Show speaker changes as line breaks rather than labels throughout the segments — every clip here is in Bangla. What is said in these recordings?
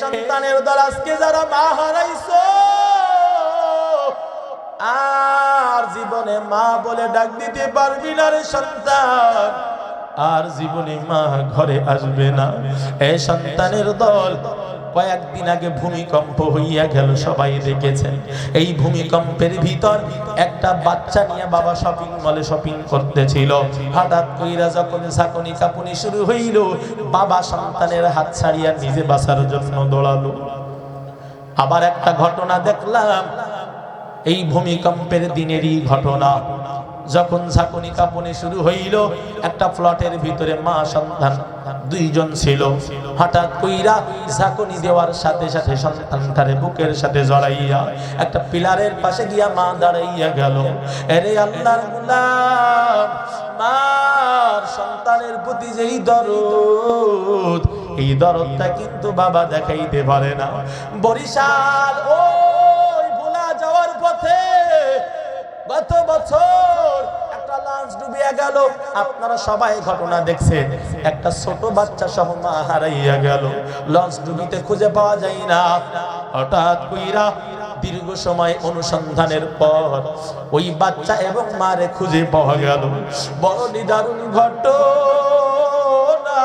সন্তানের দল আজকে যারা মা হারাইছো, আর জীবনে মা বলে ডাক দিতে পারবি না রে সন্তান, আর জীবনে মা ঘরে আসবে না। এই সন্তানের দল কয়েকদিন আগে ভূমিকম্প হইয়া গেল, সবাই দেখেছেন। এই ভূমিকম্পের ভিতর একটা বাচ্চা নিয়ে বাবা শপিং মলে শপিং করতেছিল। হঠাৎ কইরা যখন ঝাঁকুনি কাঁপুনি শুরু হইল, বাবা সন্তানের হাত ছাড়িয়া নিজে বাঁচার জন্য দৌড়ালো। আবার একটা ঘটনা দেখলাম, এই ভূমিকম্পের দিনেরই ঘটনা। যখন ঝাঁকুনি কাঁপুনি শুরু হইল, একটা ফ্ল্যাটের ভিতরে মা সন্তান দুইজন ছিল। হঠাৎ কইরা ঝাঁকুনি দেওয়ার সাথে সাথে সন্তানটারে বুকের সাথে জড়াইয়া একটা পিলারের পাশে গিয়া মা দাঁড়াইয়া গেল। আরে আল্লাহর গোলাম, মার সন্তানের প্রতি যেই দরদ, এই দরদটা কিন্তু বাবা দেখাইতে পারে না। বরিশাল ওই ভোলা যাওয়ার পথে গত বছর একটা লঞ্চ ডুবিয়া গেল। আপনারা সবাই ঘটনা দেখছেন। একটা ছোট বাচ্চা সহ মা হারাইয়া গেল, লঞ্চ ডুবিতে খুঁজে পাওয়া যায় না। হঠাৎ কইরা দীর্ঘ সময় অনুসন্ধানের পর ওই বাচ্চা এবং মারে খুঁজে পাওয়া গেল। বড় নিদারুণ ঘটনা।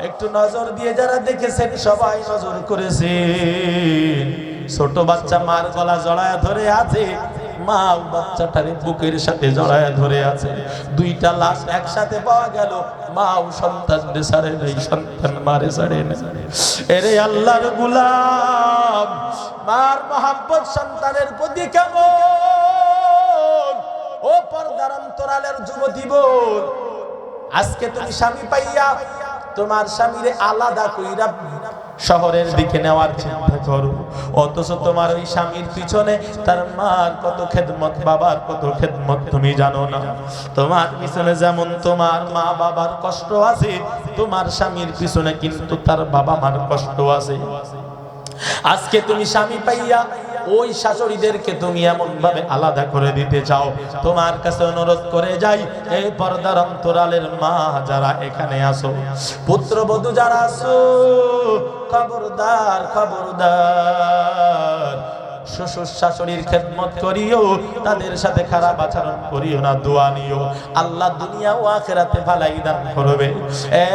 একটু নজর দিয়ে যারা দেখেছেন সবাই নজর করেছেন। ছোট বাচ্চা মার গলা জড়ায় ধরে আছে, মা বাচ্চাটারে বুকের সাথে জড়ায় ধরে আছে। দুইটা লাশ একসাথে পাওয়া গেল। মা ও সন্তান ছাড়ে নাই, সন্তান মারে ছাড়ে নাই। এরে আল্লাহর গোলাম, মার মহাব্বত সন্তানের প্রতি কেমন? ও পর্দার অন্তরালের যুবতী বোন, আজকে তুমি স্বামী পাইয়া তোমার স্বামীরে আলাদা কইরা শহরের দিকে নেওয়ার চিন্তা করো, অথচ তোমার ওই স্বামীর পিছনে তার মার কত খেদমত, বাবার কত খেদমত তুমি জানো না। তোমার পিছনে যেমন তোমার মা বাবার কষ্ট আছে, তোমার স্বামীর পিছনে কিন্তু তার বাবা মার কষ্ট আছে। আজকে তুমি স্বামী পাইয়া ওই শাশুড়িদেরকে তুমি এমন ভাবে আলাদা করে দিতে চাও। তোমার কাছে অনুরোধ করে যাই, এই পর্দার অন্তরালের মা যারা এখানে আসো, পুত্রবধূ যারা আসো, খবরদার খবরদার, শ্বশুর শাশুড়ির খেদমত করিও, তাদের সাথে খারাপ আচরণ করিও না, দোয়া নিও, আল্লাহ দুনিয়া ও আখিরাতে ভালাই দান করবে। এ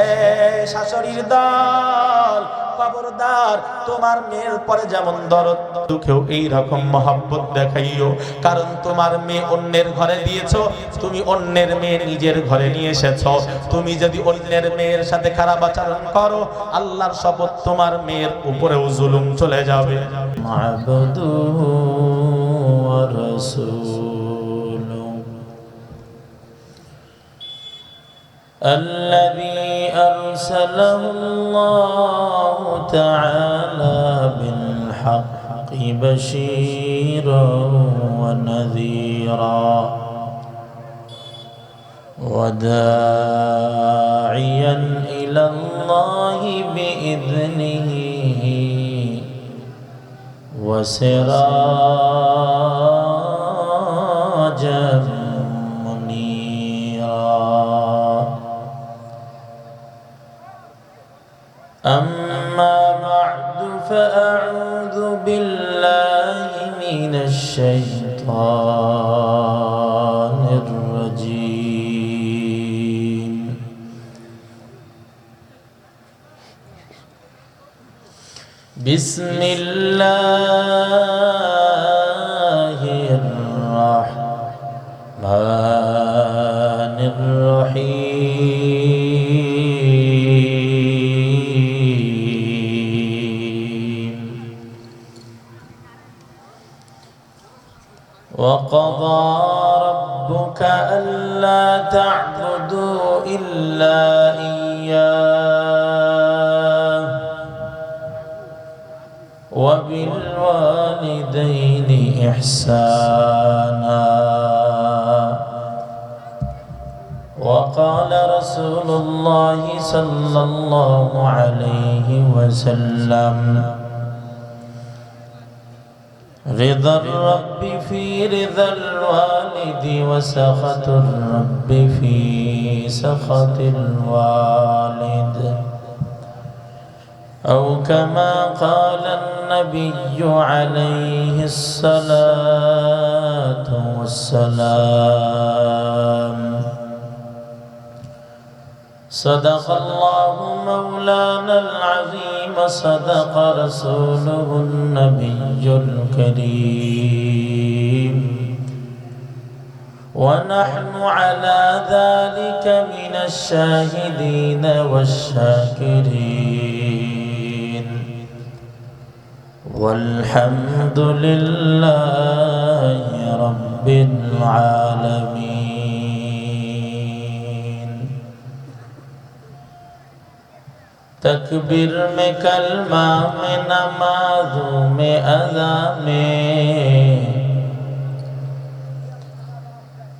শাশুড়ির দল, খবরদার, তোমার মেয়ের পরে যেমন দরদ দুঃখেও এইরকম মহব্বত দেখাইও। কারণ তোমার মেয়ে অন্যের ঘরে দিয়েছো, তুমি অন্যের মেয়ে নিজের ঘরে নিয়ে এসেছো। তুমি যদি অন্যের মেয়ের সাথে খারাপ আচরণ করো, আল্লাহর শপথ তোমার মেয়ের উপরেও জুলুম চলে যাবে। মা'বুদুহু ওয়া রাসূলুহু الذي أرسله الله تعالى بالحق بشيرا ونذيرا وداعيا إلى الله بإذنه وسراجا أما بعد فأعوذ بالله من الشيطان الرجيم. بسم الله الرحمن الرحيم. وقضى ربك ألا تعبدوا إلا إياه وبالوالدين إحسانا. وقال رسول الله صلى الله عليه وسلم: رضا الرب في رضا الوالد وسخط الرب في سخط الوالد. أو كما قال النبي عليه الصلاة والسلام صدق الله مولانا العظيم صدق رسوله النبي الكريم ونحن على ذلك من الشاهدين والشاكرين والحمد لله رب العالمين तकबीर में कलमा में नमाज़ों में अज़ा में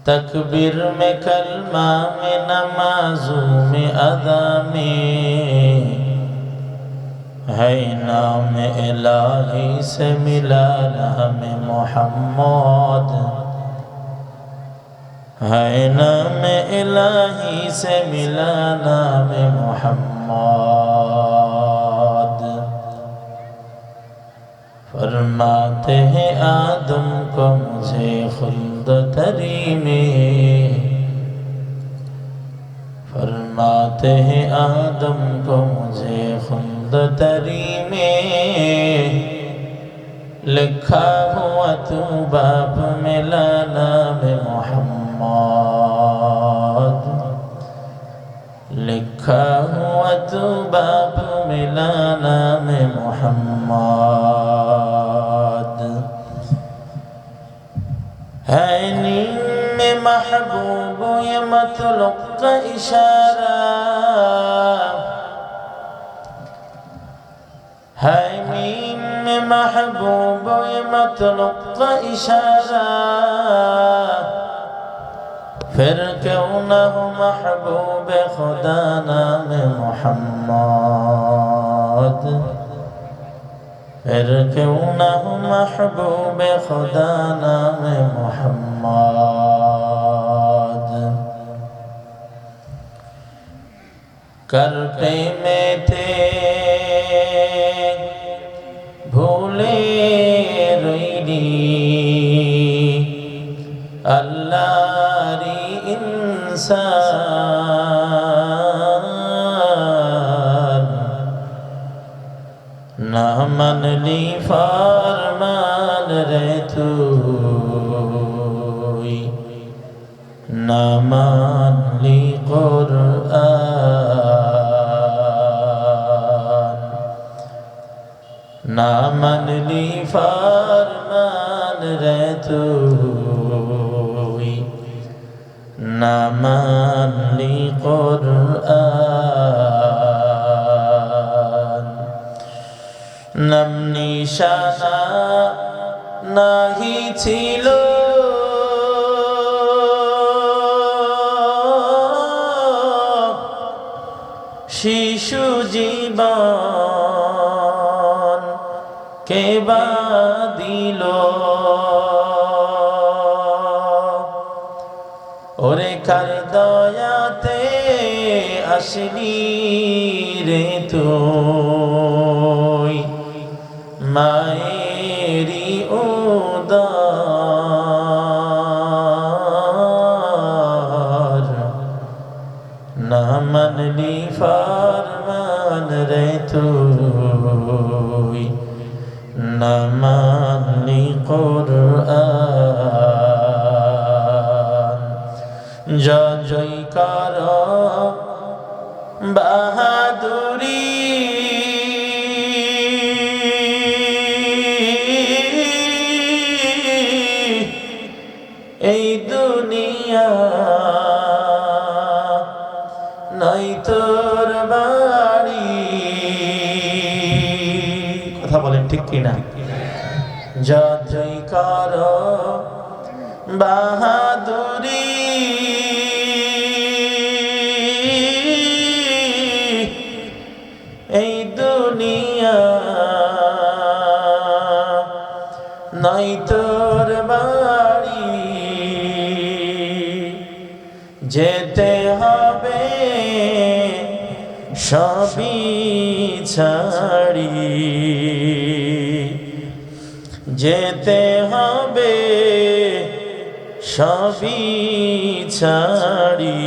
तकबीर में कलमा में नमाज़ों में अज़ा में है नाम इलाही से मिला हमें मोहम्मद है नाम इलाही से मिला नाम मोहम्मद फरमाते हैं आदम को मुझे खुल्द तरी में फरमाते हैं आदम को मुझे खुल्द तरी में लिखा हुआ तू बाप मिला नाम मोहम्मद लिखा हुआ तू बाप मिला नाम मोहम्मद है नीम महबूब ये मतलुक का इशारा है नीम महबूब ये मतलुक का इशारा फिर क्यों न हो महबूब खुदा नाम मोहम्मद फिर क्यों न हो महबूब खुदा नाम मोहम्मद करते में थे भूले रोईनी अल्लाह री इंसान ना मन ली फरमान रे तू ना मान ली कुरआन ना मन ली फरमान रे तू ना मान ली कुरआन नम निशाना नहीं छिलो शिशु जीवन के बादिलो ओरे कर दयाते असली रे तुई मायरी उदार ना मन ली फरमान रे तुई ना मान ली कुरआन जय करो बहादुरी এই দুনিয়া নাই তোর বাড়ি কথা বলেন ঠিক কিনা জয় করো বাহাদুরি এই দুনিয়া নাই তোর বাড়ি যেতে হবে সবই ছাড় যেতে হবে সবই ছাড়ি,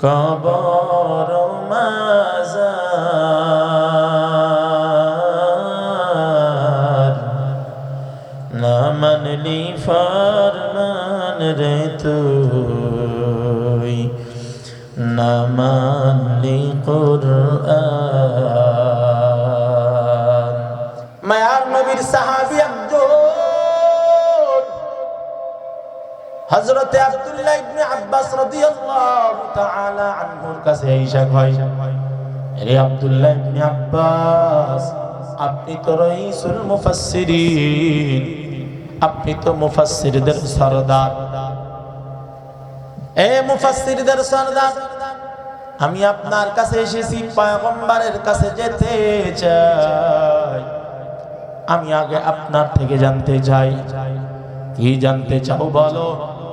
কবর মাজার না মানলি ফরমান রে তুই, না মানলি কুরআন। মায়ার নবীর সাহাবী একজন হযরতে আব্দুল্লাহ ইবনে আব্বাস রাদিয়াল্লাহু তাআলা আনহুর কাছে আয়েশা কয়, রে আব্দুল্লাহ ইবনে আব্বাস, আপনি তো রাইসুল মুফাসসিরিন, আপনি তো মুফাসসিরদের সরদার। এ মুফাসসিরদের সরদার, আমি আপনার কাছে এসেছি পয়গম্বরের কাছে যেতে চাই। আমি আগে আপনার থেকে জানতে চাই। কি জানতে চাও বলো?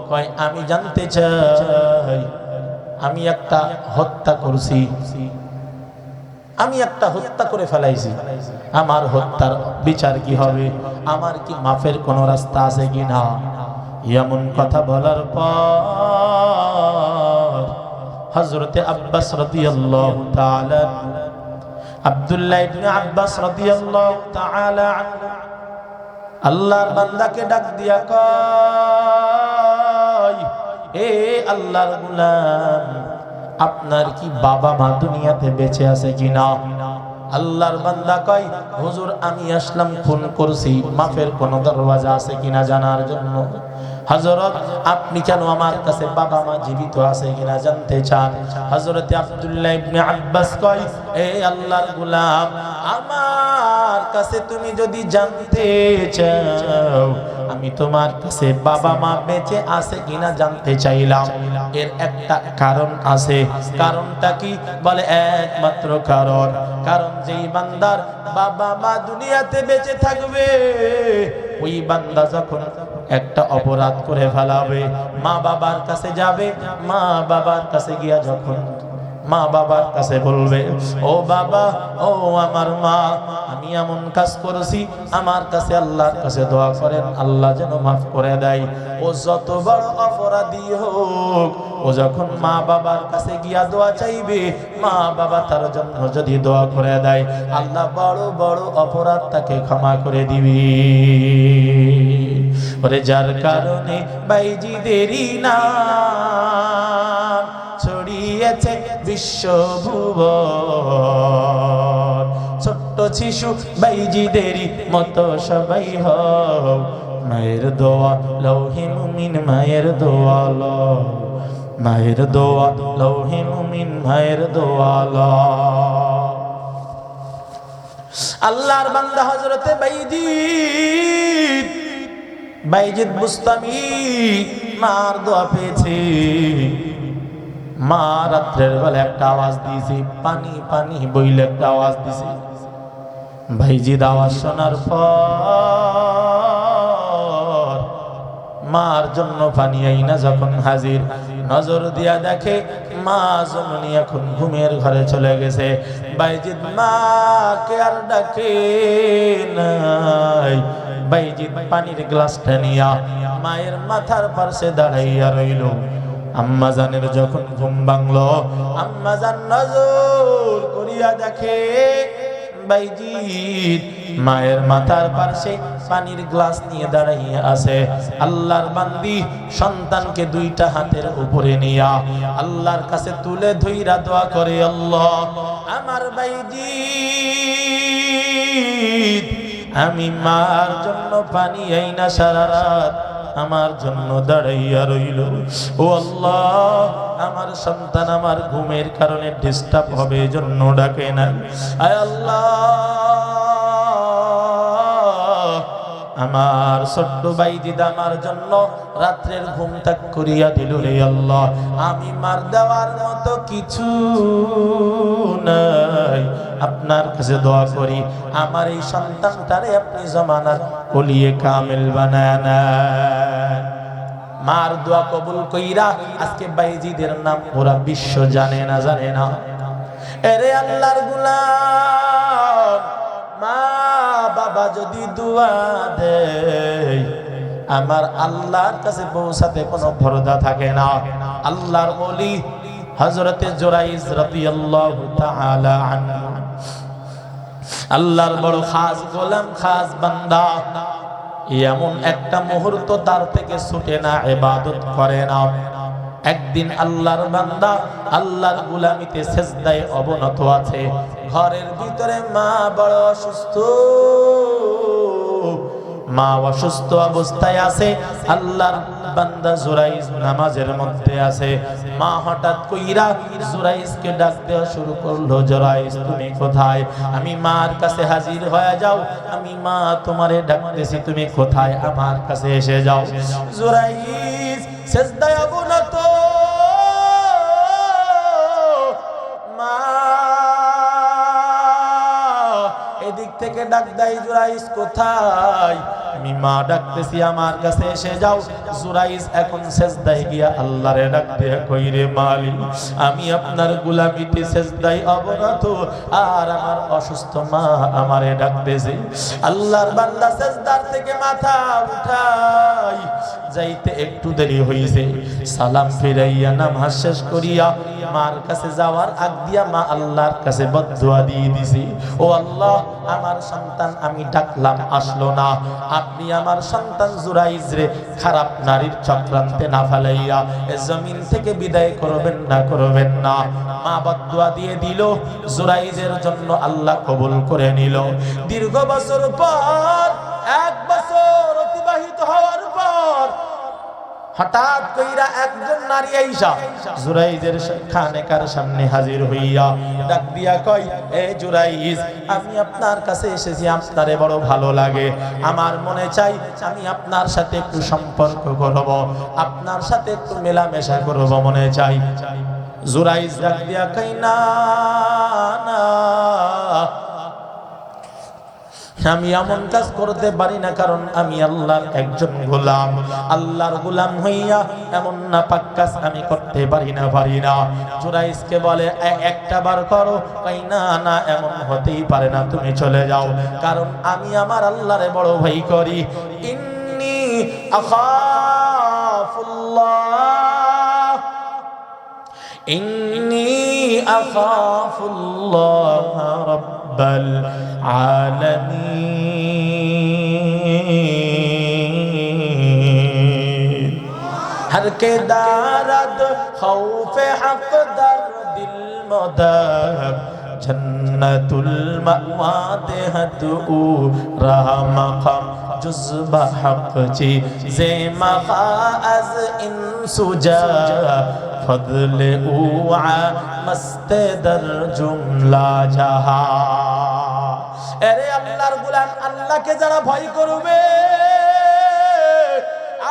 কয় আমি জানতে চাই, আমি একটা হত্যা করছি, আমি একটা হত্যা করে ফেলাইছি, আমার হত্যার বিচার কি হবে? আমার কি মাফের কোনো রাস্তা আছে কি না? এমন কথা বলার পর হযরতে আব্বাস রাদিয়াল্লাহু তাআলা, আব্দুল্লাহ ইবনে আব্বাস রাদিয়াল্লাহু তাআলা আল্লাহর বান্দাকে ডাক দিয়া কয়, এ আল্লাহর গোলাম, আপনার কি বাবা মা দুনিয়াতে বেঁচে আছে কিনা? আল্লাহর বান্দা কয়, হুজুর আমি আসলাম ফোন করছি, মাফের কোন দরওয়াজা আছে কিনা জানার জন্য। হযরত আপনি কেন আমার কাছে বাবা মা জীবিত আছে কিনা জানতে চান? হযরতে আব্দুল্লাহ ইবনে আব্বাস কয়, এ আল্লাহর গোলাম, আমার কাছে তুমি যদি জানতে চাও, আমি তোমার কাছে বাবা মা বেঁচে আছে কিনা জানতে চাইলাম। এর একটা কারণ আছে। কারণটা কি? বলে একমাত্র কারণ যেই বান্দার বাবা মা দুনিয়াতে বেঁচে থাকবে, ওই বান্দা যখন একটা অপরাধ করে ফেলাবে, মা বাবার কাছে যাবে, মা বাবার কাছে গিয়া যখন মা বাবার কাছে বলবে, ও বাবা, ও আমার মা, আমি এমন কাজ করেছি, আমার কাছে আল্লাহর কাছে দোয়া করেন, আল্লাহ যেন মাফ করে দেয়। ও যত বড় অপরাধী হোক, ও যখন মা বাবার কাছে গিয়া দোয়া চাইবে, মা বাবা তার জন্য যদি দোয়া করে দেয়, আল্লাহ বড় বড় অপরাধ তাকে ক্ষমা করে দিবি। ওরে যার কারণে বাইজিদেরই নাম ছড়িয়েছে বিশ্বভুবন, ছোট্ট শিশু বাইজিদেরই মতো সবাই হও, মায়ের দোয়া লৌহে মুমিন, মায়ের দোয়া লও, মায়ের দোয়া লৌহে মুমিন, মায়ের দোয়া লও। আল্লাহর বান্দা হযরতে বাইজিদ বুস্তামি মার দোয়া পেয়েছে। মা রাত্রের বেলা একটা আওয়াজ দিয়েছে, পানি পানি বইলে একটা আওয়াজ দিয়েছে। বাইজিদ আওয়াজ শোনার পর মার জন্য পানি আইনা যখন হাজির, নজর দিয়া দেখে মা জননী এখন ঘুমের ঘরে চলে গেছে। বাইজিদ মাকে আর ডাকে নাই। বাইজিদ পানির গ্লাসটা নিয়া মায়ের মাথার পাশে দাঁড়াইয়া রইল। আম্মা জানের যখন ঘুম ভাঙলো, আম্মা জান নজর করিয়া দেখে বাইজিদ মায়ের মাথার পাশে পানির গ্লাস নিয়ে দাঁড়াইয়া আছে। আল্লাহর বান্দি সন্তানকে দুইটা হাতের উপরে নিয়া আল্লাহর কাছে তুলে ধইরা দোয়া করে, আল্লাহ আমার বাইজিদ, আমি মার জন্য পানি আইনা সারা রাত আমার জন্য দাঁড়াইয়া রইল। ও আল্লাহ, আমার সন্তান আমার ঘুমের কারণে ডিস্টার্ব হবে জন্য ডাকে না। আয় আল্লাহ, আমার ছোট্ট বাইজিদ আমার জন্য রাত্রের ঘুম ত্যাগ করিয়া দিল রে আল্লাহ। আমি মার দেওয়ার মতো কিছু নাই, আপনার কাছে দোয়া করি আমার এই সন্তানটারে আপনি জমানার ওলিয়ে কামিল বানায় নেন। মার দোয়া কবুল কইরা আজকে বাইজিদের নাম পুরা বিশ্ব জানে না জানে না। এরে আল্লাহর গোলাম, মা যদি দোয়া দেয় আমার আল্লাহর কাছে পৌঁছাতে কোনো ভরসা থাকে না। আল্লাহর ওলি হযরতে জুরাইজ রাদিয়াল্লাহু তাআলা আনহু আল্লাহর বড় খাস গোলাম, খাস বান্দা, এমন একটা মুহূর্ত তার থেকে ছুটে না, ইবাদত করে না। একদিন আল্লাহর বান্দা আল্লাহর গোলামিতে সিজদায় অবনত আছে। ঘরের ভিতরে মা বড় অসুস্থ, মা অসুস্থ অবস্থায় আছে। আল্লাহর বান্দা জুরাইজ নামাজের মধ্যে আছে। মা হঠাৎ কইরা জুরাইজকে ডাক দেওয়া শুরু করলো, জুরাইজ তুমি কোথায়? আমি মার কাছে হাজির হয়ে যাও, আমি মা তোমারে ডাকতেছি, তুমি কোথায়? আমার কাছে এসে যাও। জুরাইজ সিজদায় অবনত, মা এদিক থেকে ডাক দেয়, জুরাইজ কোথায়? আমি মা ডাকতেছি, আমার কাছে এসে যাও। জুরাইজ এখন সিজদায় গিয়া আল্লাহরে ডাক দিয়া কই, রে মালিক, আমি আপনার গোলামিতে সিজদায় অবনত, আর আমার অসুস্থ মা আমারে ডাকতেছে। আল্লাহর বান্দা সিজদার থেকে মাথা উঠাই যাইতে একটু দেরি হইছে। সালাম ফিরাইয়া নামাজ শেষ করিয়া মার কাছে যাওয়ার আগ দিয়া মা আল্লাহর কাছে বদদুয়া দিয়ে দিছি, ও আল্লাহ, আমার সন্তান আমি ডাকলাম আসলো না, আপনি আমার সন্তান জুরাইজ রে খারাপ নারীর চক্রান্তে না ফেলাইয়া এ জমিন থেকে বিদায় করবেন না, করবেন না। মা বদদুয়া দিয়ে দিল, জুরাইজের জন্য আল্লাহ কবুল করে নিল। দীর্ঘ বছর পর, 1 বছর অতিবাহিত হওয়ার পর হঠাৎ কইরা একজন নারী আইসা জুরাইজের খানেকার সামনে হাজির হইয়া ডাক দিয়া কয়, এ জুরাইজ, আমি আপনার কাছে এসেছি, আপনারে বড় ভালো লাগে, আমার মনে চাই আমি আপনার সাথে একটু সম্পর্ক করব, আপনার সাথে একটু মেলামেশা করব মনে চাই। জুরাইজ ডাক দিয়া কয়, না না, আমি এমন কাজ করতে পারি না, কারণ আমি আল্লাহর একজন গোলাম। আল্লাহর গোলাম হইয়া এমন নাপাক কাজ আমি করতে পারি না। জুরাইজকে বলে, একটা বার করো। কই, না না, এমন হতেই পারে না, তুমি চলে যাও, কারণ আমি আমার আল্লাহরে বড় ভয় করি। ইন্নী আখাফুল্লাহ, ইন্নী আখাফুল্লাহ রাব্বাল आलमीन। हर के दारद खौफे हक दर दिल मदब जन्नतुल मअवा देहतु रहा मकाम जुज़्बा हक ची जे मखा अज इंसुजा फضل उआ मस्ते दर जुमला जहा। এরে আল্লাহর গোলাম, আল্লাহকে যারা ভয় করবে,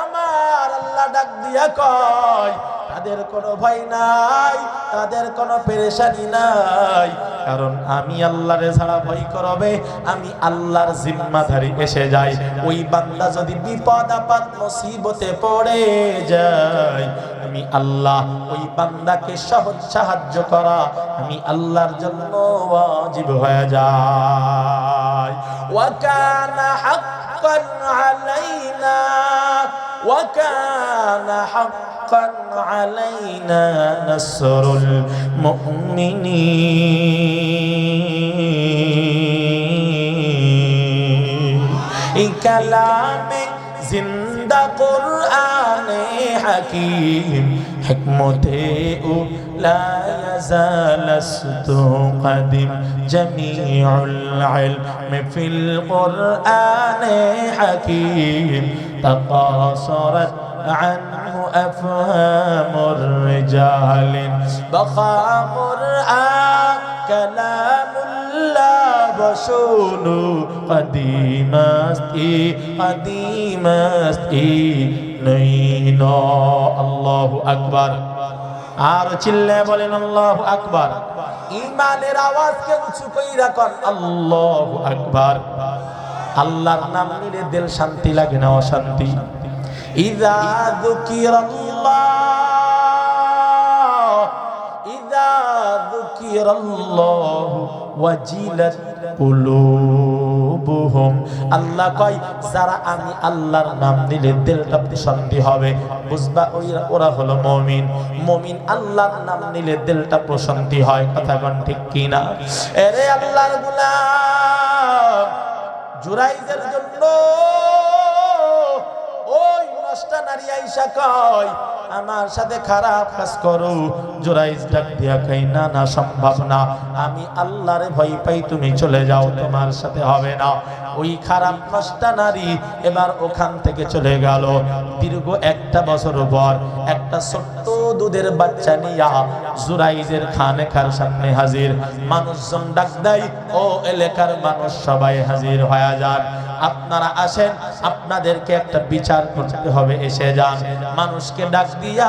আমার আল্লাহ ডাক দিয়া কয়, তাদের কোনো ভয় নাই, তাদের কোনো পেরেশানি নাই, কারণ আমি আল্লাহরে ছাড়া ভয় করবে, আমি আল্লাহর জিম্মাদারি এসে যাই। ওই বান্দা যদি বিপদ আপদ মুসিবতে পড়ে যায়, আমি আল্লাহ ওই বান্দাকে সহজ সাহায্য করা আমি আল্লাহর জন্য ওয়াজিব হয়ে যায়। ওয়া কানা হাক্কান আলাইনা, ওয়া কানা হাক্কান আলাইনা নাসরুল মুমিনিন। এই কালামে জিন্দা কুরআনে হাকিম হিকমতে ও লা ইয়াজালাস্তু কাদিম জামিউল ইলমি ফিল কুরআনে হাকিম তাকাসারাত আনহু আফহামুর রিজাল বাকা কুরআন কালামুল্লাহ বশুনু কদিমাস্তি কদিমাস্তি নইন। আল্লাহু আকবার। আর চিল্লে বলেন আল্লাহু আকবার। ঈমানের আওয়াজকে উঁচু কইরা কোন আল্লাহু আকবার। আল্লাহর নাম নিলে দিল শান্তি লাগে না অশান্তি। ইযা যুকিরাল্লাহ, ইযা যুকিরাল্লাহু ওয়াজিলাত কুলুবুহুম। আল্লাহ কয় যারা আমি আল্লাহর নাম নিলে দিলটা প্রশান্তি হবে, বুঝবা ওরা হলো মুমিন। মুমিন আল্লাহর নাম নিলে দিলটা প্রশান্তি হয়। কথা কোন ঠিক কিনা? এরে আল্লাহর গোলাম, জুরাইজের জন্য ওই নষ্টা নারী আইসা কয় আমার সাথে খারাপ কাজ করো। জুরাইজ ডাক দিয়া কই না না, সম্ভব না, আমি আল্লাহরে ভয় পাই, তুমি চলে যাও, তোমার সাথে হবে না। ওই খারাপ নষ্টা নারী এবার ওখান থেকে চলে গেল। দীর্ঘ একটা বছর পর একটা ছোট্ট দুধের বাচ্চা নিয়া জুরাইজের খানেকার সামনে হাজির। মানুষজন ডাক দেয়, ও এলাকার মানুষ সবাই হাজির হয়ে যান, আপনারা আসেন, আপনাদেরকে একটা বিচার করতে হবে, এসে যান। মানুষকে ডাক দিয়া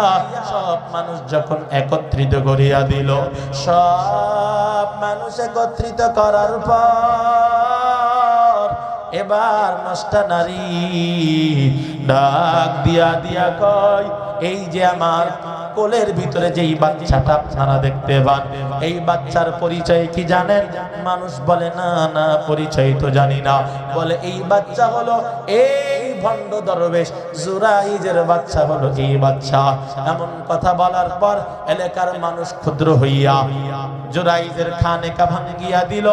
সব মানুষ যখন একত্রিত করিয়া দিল, সব মানুষ একত্রিত করার পর এবার নষ্টা নারী ডাক দিয়া দিয়া কয়, এই যে আমার কোলের ভিতরে যেই বাচ্চাটা আপনারা দেখতে পান, এই বাচ্চার পরিচয় কি জানেন? মানুষ বলে না না, পরিচয় তো জানি না। বলে এই বাচ্চা হলো এই ভণ্ড দরবেশ জুরাইজের বাচ্চা, হলো এই বাচ্চা। এমন কথা বলার পর এলাকার মানুষ ক্ষুদ্র হইয়া জুরাইজের খানেকা ভাঙ্গিয়া দিল।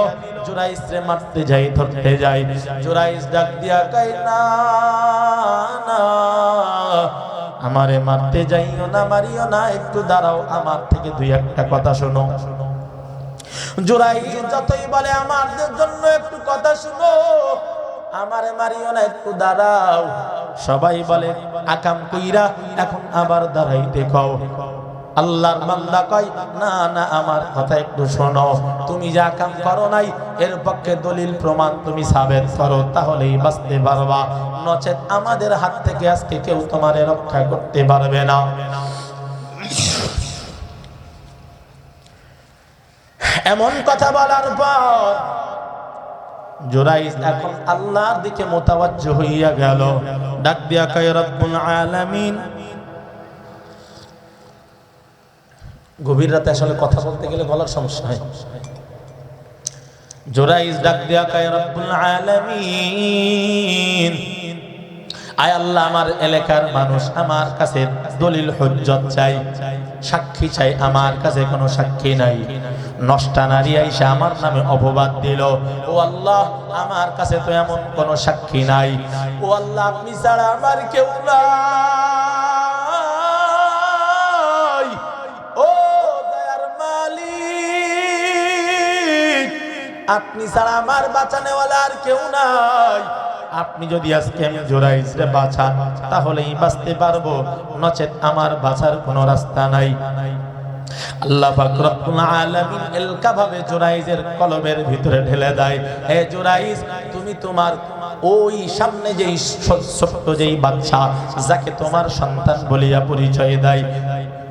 জুরাইজরে মারতে যাই, ধরতে যাই। জুরাইজ ডাক দিয়া কয় না না, আমারে মারতে যাইও না, মারিও না, একটু দাঁড়াও, আমার থেকে দুই একটা কথা শোনো। জুরাইজ যতই বলে আমাদের জন্য একটু কথা শুনো, আমারে মারিও না, একটু দাঁড়াও। সবাই বলে আকাম কইরা এখন আবার দাঁড়াইতে কও। আল্লাহর বান্দা কয় না না, আমার কথা একটু শোনো, তুমি যা কাম করো নাই এর পক্ষে দলিল প্রমাণ তুমি সাবেত করো, তাহলেই বাঁচতে পারবা, নচেত আমাদের হাত থেকে আজকে কেউ তোমারে রক্ষা করতে পারবে না। এমন কথা বলার পর জুরাইজ এখন আল্লাহর দিকে মুতাওয়াজ্জিহ হইয়া গেল। ডাক দিয়া কয় রব্বুল আলামিন। গভীর রাতে আসলে কথা বলতে গেলে গলার সমস্যা হয়। জুরাইজ ডাক দিয়া কয় রব্বুল আলামিন, আয় আল্লাহ, আমার এলাকার মানুষ আমার কাছে দলিল হুজ্জত চাই, সাক্ষী চাই, আমার কাছে কোনো সাক্ষী নাই। নষ্টা নারী আইসা আমার নামে অপবাদ দিল। ও আল্লাহ, আমার কাছে তো এমন কোনো সাক্ষী নাই। ও আল্লাহ, আপনি ছাড়া আমার কেউ নাই। ও দয়ার মালিক, আপনি ছাড়া আমার বাঁচানেওয়ালা আর কেউ নাই। আপনি যদি আজকে আমি জুরাইজরে বাঁচান তাহলেই বাঁচতে পারবো, নচেত আমার বাঁচার কোনো রাস্তা নাই। আল্লাহ পাক রব্বুল আলামিন এলকা ভাবে জুরাইজের কলবের ভিতরে ঢেলে দেয়, হে জুরাইজ, তুমি তোমার ওই সামনে যেই ছোট্ট যেই বাচ্চা যাকে তোমার সন্তান বলিয়া পরিচয় দেয়,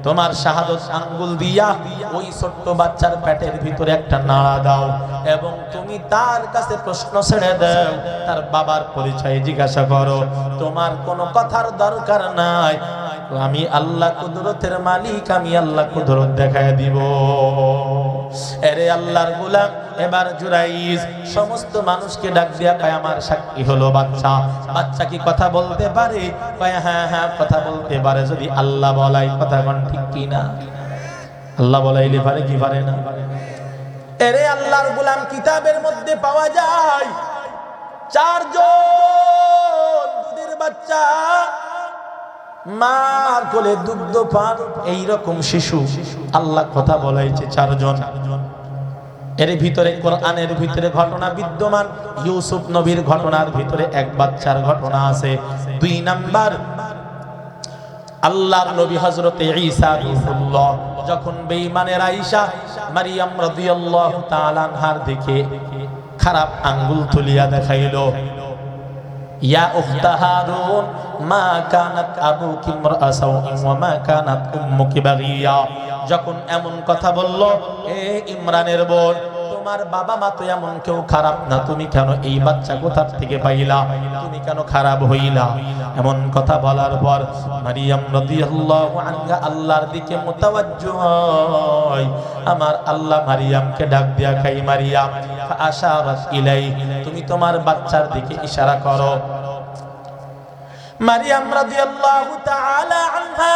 তোমার শাহাদত আঙ্গুল দিয়া ওই ছোট্ট বাচ্চার পেটের ভিতরে একটা নাড়া দাও এবং তুমি তার কাছে প্রশ্ন ছেড়ে দাও, তার বাবার পরিচয় জিজ্ঞাসা করো। তোমার কোনো কথার দরকার নাই, আমি আল্লাহ কুদরতের মালিক, আমি আল্লাহ কুদরত দেখায় দিব। এরে আল্লাহর গোলাম, এবার জুরাইজ সমস্ত মানুষকে ডাক দিয়া কয় আমার সাক্ষী হলো বাচ্চা। বাচ্চা কি কথা বলতে পারে? কয় হ্যাঁ হ্যাঁ কথা বলতে পারে, যদি আল্লাহ বলাই। কথা কোন ঠিক কি না? আল্লাহ বলাইলে পারে কি পারে না? এরে আল্লাহর গোলাম, কিতাবের মধ্যে পাওয়া যায় 4 জন দুধের বাচ্চা, মার কোলে দুগ্ধ পান এইরকম শিশু আল্লাহ কথা বলাইছে 4 জন। এর ভিতরে কোরআনের ভিতরে ঘটনা বিদ্যমান, ইউসুফ নবীর ঘটনার ভিতরে এক বাচ্চার ঘটনা আছে। 2 নাম্বার, আল্লাহর নবী হযরতে ঈসা রূহুল্লাহ যখন বেঈমানের আয়েশা মারইয়াম রাদিয়াল্লাহু তাআলা আনহার দিকে খারাপ আঙ্গুল তুলিয়া দেখাইলো, ইয়া উখতা হারুন মা কানাত আবুকি ইমরাআ সাওইন ওয়া মা কানাত উম্মুকি বাগিয়া, যখন এমন কথা বলল, এ ইমরানের বোন, তোমার বাবা মা তো এমন কেউ খারাপ না, তুমি কেন এই বাচ্চা কোথা থেকে পাইলা, তুমি কেন খারাপ হইলা? এমন কথা বলার পর মারইয়াম রাদিয়াল্লাহু আনহা আল্লাহর দিকে মুতাওয়াজ্জিহ হয়। আমার আল্লাহ মারইয়ামকে ডাক দিয়া কই, মারইয়াম ফাআশারাত ইলাইহি, তুমি তোমার বাচ্চার দিকে ইশারা করো। মারিয়াম রাদিয়াল্লাহু তাআলা আনহা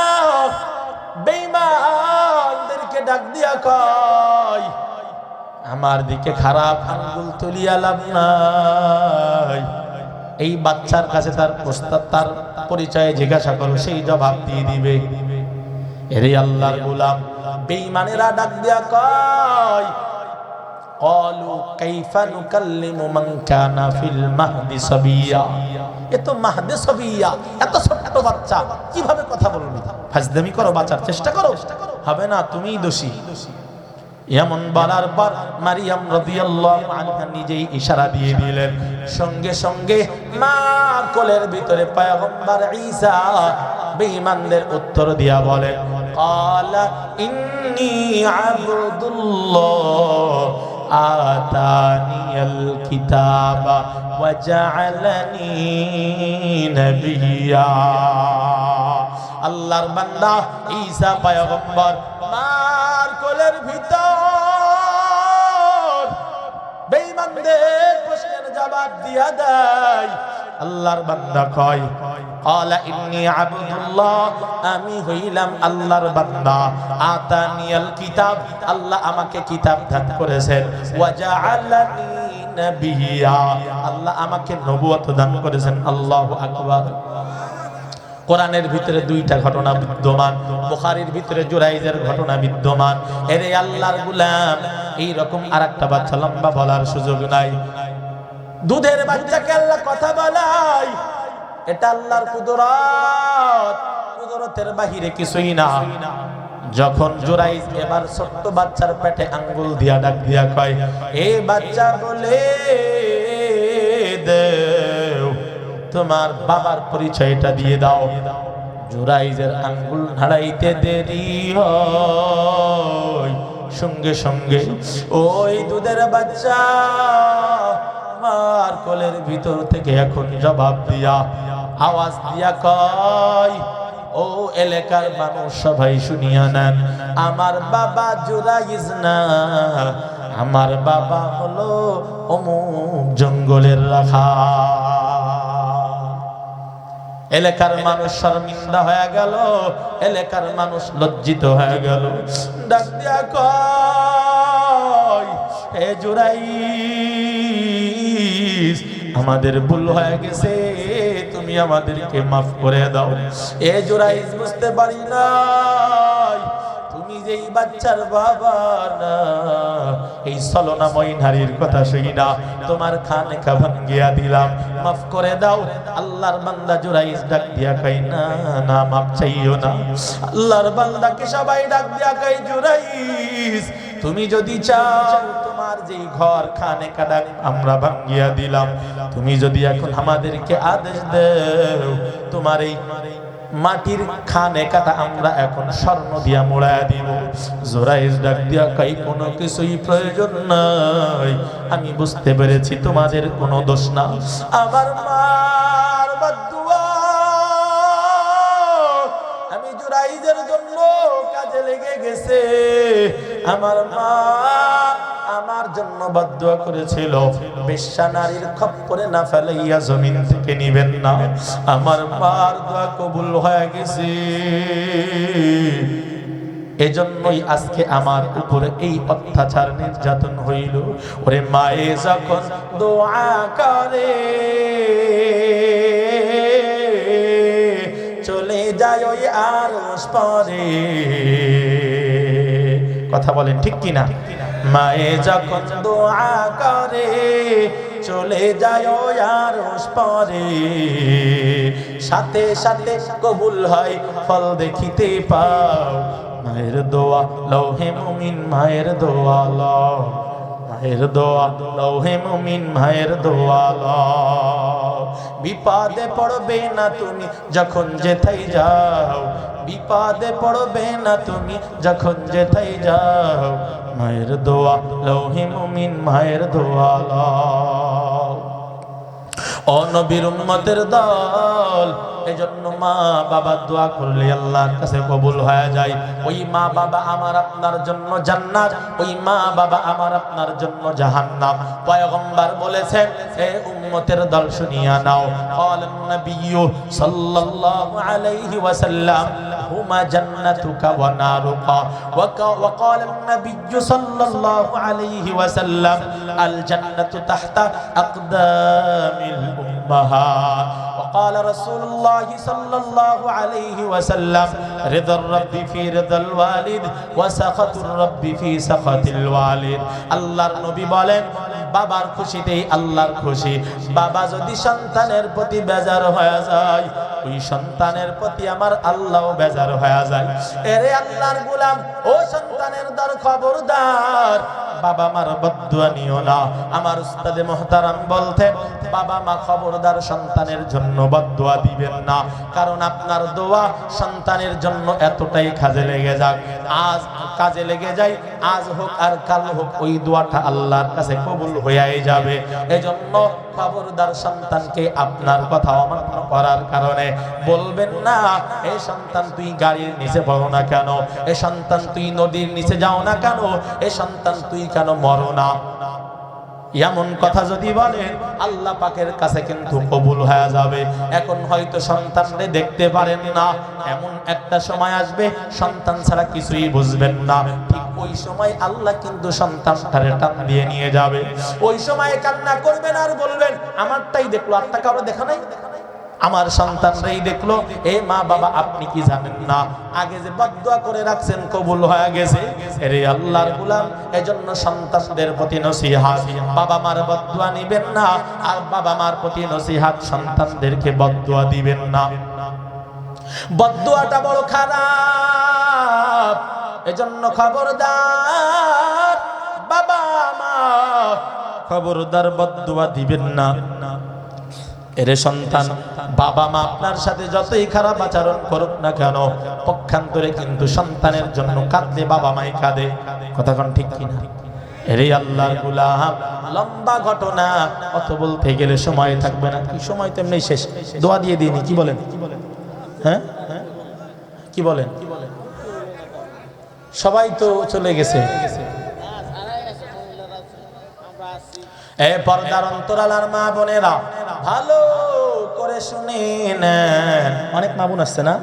বেঈমানদেরকে ডাক দিয়া কয়, আমার দিকে খারাপ আঙ্গুল তুলিয়া লাভ নাই। এই বাচ্চার কাছে তার প্রস্তাব, তার পরিচয় জিজ্ঞাসা করো, সেই জবাব দিয়ে দিবে। এরে আল্লাহর গোলাম, বেঈমানেরা ডাক দিয়া কয়, ক্বালু কাইফা নুকাল্লিমু মান কানা ফিল মাহদি সাবিয়া, এ তো মাহদে সাবিয়া, এত ছোট্ট বাচ্চা, কিভাবে কথা বলবে? ফাজদামি করো, বাঁচার চেষ্টা করো, হবে না, তুমিই দোষী। এমন বলার পর মারিয়াম রাদিয়াল্লাহু আনহা নিজেই ইশারা দিয়ে দিলেন। সঙ্গে সঙ্গে মা কোলের ভিতরে পয়গম্বর ঈসা বেঈমানদের উত্তর দিয়া বলেন, ক্বালা ইন্নী আবদুল্লাহ আতানিয়াল কিতাবা ওয়া জাআলানি নবিয়্যা। আল্লাহর বান্দা ঈসা পয়গম্বর মার কোলের ভিতর বেঈমানদের প্রশ্নের জবাব দিয়া দেয়। আল্লাহর বান্দা কয়, ক্বালা ইন্নী আবদুল্লাহ, আমি হইলাম আল্লাহর বান্দা, আতানিয়াল কিতাব, আল্লাহ আমাকে কিতাব দান করেছেন, ওয়া জাআলানি নবিয়্যা, আল্লাহ আমাকে নবুয়ত দান করেছেন। আল্লাহু আকবার। কোরআনের ভিতরে দুইটা ঘটনা বিদ্যমান, বুখারীর ভিতরে জুরাইজের ঘটনা বিদ্যমান। এরে আল্লাহর গোলাম, এই রকম আরেকটা বাচ্চা, লম্বা বলার সুযোগ নাই, দুধের বাচ্চাকে আল্লাহ কথা বলায়, এটা আল্লাহর কুদরত, কুদরতের বাহিরে কিছুই না। যখন জুরাইজ এবার ছোট্ট বাচ্চার পেটে আঙ্গুল দিয়া ডাক দিয়া কয়, এই বাচ্চা বলে দেও তোমার বাবার পরিচয়টা দিয়ে দাও। জুরাইজের আঙ্গুল নাড়াইতে দেরি হয়, সঙ্গে সঙ্গে ওই দুধের বাচ্চা মার কোলের ভিতর থেকে এখন জবাব দিয়া, আওয়াজ দিয়া কয়, ও এলাকার মানুষ সবাই শুনিয়া নেন, আমার বাবা জুরাইজ না, আমার বাবা হলো অমুক জঙ্গলের রাখা। এলাকার মানুষ শর্মিন্দা হয়ে গেল, এলাকার মানুষ লজ্জিত হয়ে গেল। ডাক দিয়া কয়, হে জুরাইজ, আমাদের ভুল হয়ে গেছে, তুমি আমাদেরকে মাফ করে দাও। এ জুরাইজ বুঝতে পারি নাই তুমি যেই বাচ্চার বাবা না, এই ছলনাময় নারীর কথা শুনি না তোমার খানেকা ভাঙ্গিয়া দিলাম, মাফ করে দাও। আল্লাহর বান্দা জুরাইজ ডাক দিয়া কই, না না, মাফ চাইও না। আল্লাহর বান্দাকে সবাই ডাক দিয়া কই, জুরাইজ তুমি যদি চাও তোমার যেই ঘর খানেকা ডাক আমরা ভাঙ্গিয়া দিলাম, তুমি যদি এখন আমাদেরকে আদেশ দাও, তোমার এই মাটির খানেকাটা আমরা এখন স্বর্ণ দিয়া মোড়ায়া দিব। জুরাইজ ডাক দিয়া কই, কোনো কিছুই প্রয়োজন নাই, আমি বুঝতে পেরেছি তোমাদের কোনো দোষ না। আমার মার বদদুয়া আমি জুরাইজের জন্য কাজে লেগে গেছে। আমার মা আমার জন্য বদদুয়া করেছিল, বেশ্যা নারীর খপ্পরে না ফেলাইয়া জমিন থেকে নিবেন না। আমার মার দোয়া কবুল হয়ে গেছে, এজন্যই আজকে আমার উপরে এই অত্যাচার নির্যাতন হইল। ওরে মায়ে যখন দোয়া করে চলে যায় ওই আরশ পারে, কথা বলেন ঠিক কিনা? মায়ে যখন দোয়া করে চলে যায় ওই আরশ পারে, সাথে সাথে কবুল হয় ফল দেখিতে পাও। মায়ের দোয়া লৌহে মুমিন, মায়ের দোয়া লও, মায়ের দোয়া লৌহে মুমিন, মায়ের দোয়া লও। বিপদে পড়বে না তুমি যখন যেথায় যাও, বিপদে পড়বে না তুমি যখন যেথায় যাও। মায়ের দোয়া লৌহে মুমিন, মায়ের দোয়া লও। ও নবীর উম্মতের দল, এজন্য মা বাবা দোয়া করলে আল্লাহর কাছে কবুল হয়ে যায়। ওই মা বাবা আমার আপনার জন্য জান্নাত, ওই মা বাবা আমার আপনার জন্য জাহান্নাম। পয়গম্বর বলেছেন, হে উম্মতের দল শুনিয়া নাও, ক্বালান নবিয়্যু সাল্লাল্লাহু আলাইহি ওয়াসাল্লাম হুমা জান্নাতুকা ওয়া নারুকা ওয়া ক্বালান নবিয়্যু সাল্লাল্লাহু আলাইহি ওয়াসাল্লাম আল জান্নাতু তাহতা আকদামিল উম্মাহাত ওয়া ক্বালা রাসূলুল্লাহ সাল্লাল্লাহু আলাইহি ওয়াসাল্লাম রিদার রাব্বি ফি রিদাল ওয়ালিদ ওয়া সাখাতুর রাব্বি ফি সাখাতিল ওয়ালিদ। আল্লাহর নবী বলেন, বাবার খুশিতেই আল্লাহর খুশি। বাবা যদি সন্তানের প্রতি বেজার হয়ে যায়, ওই সন্তানের প্রতি আমার আল্লাহও বেজার হয়ে যায়। এরে আল্লাহর গোলাম, ও সন্তানের দর খবরদার, বাবা মার বদদুয়া নিও না। আমার উস্তাদে মুহতারাম বলতেন, বাবা মা খবরদার সন্তানের জন্য বদদুয়া দিবেন না, কারণ আপনার দোয়া সন্তানের জন্য এতটাই কাজে লেগে যাক, আজ কাজে লেগে যায়, আজ হোক আর কাল হোক, ওই দোয়াটা আল্লাহর কাছে কবুল হয়ে যাবে। এজন্য খবরদার সন্তানকে আপনার কথা অমান্য করার কারণে বলবেন না, এই সন্তান তুই গাড়ির নিচে পড়ো না কেন, এই সন্তান তুই নদীর নিচে যাও না কেন, এই সন্তান তুই কেন মরো না। এমন কথা যদি বলেন, আল্লাহ পাকের কাছে কিন্তু কবুল হয়ে যাবে। এখন হয়তো সন্তানরে দেখতে পারেন না, এমন একটা সময় আসবে সন্তান ছাড়া কিছুই বুঝবেন না। ঠিক ওই সময় আল্লাহ কিন্তু সন্তানটারে টান দিয়ে নিয়ে যাবে। ওই সময় কান্না করবেন আর বলবেন, আমারটাই দেখলো, আর তা কারো দেখা নাই, আমার সন্তানরাই দেখলো। এ মা বাবা, আপনি কি জানেন না, আগে যে বদদুয়া করে রাখছেন কবুল হয়ে গেছে। এরে আল্লাহর গোলাম, এজন্য সন্তানদের প্রতি নসিহত, বাবা মার বদদুয়া নিবেন না, আর বাবা মার প্রতি নসিহত, সন্তানদেরকে বদদুয়া দিবেন না। বদদুয়াটা বড় খারাপ, এজন্য খবরদার বাবা মা, খবরদার বদদুয়া দিবেন না। এরে সন্তান, বাবা মা আপনার সাথে যতই খারাপ আচরণ করুক না কেন, পক্ষান্তরে কিন্তু সন্তানের জন্য কাঁদলে বাবা মাই কাঁদে। কথা কোন ঠিক কিনা? এরে আল্লাহর গোলাম, লম্বা ঘটনা, অত বলতে গেলে সময় থাকবে না। কি সময় তেমনি শেষ, দোয়া দিয়ে দিইনি, কি বলেন? হ্যাঁ, কি বলেন? সবাই তো চলে গেছে। এ পর্দার অন্তরালার মা বোনেরা, ভালো করে শুনেন। অনেক মা বোন আসছে না?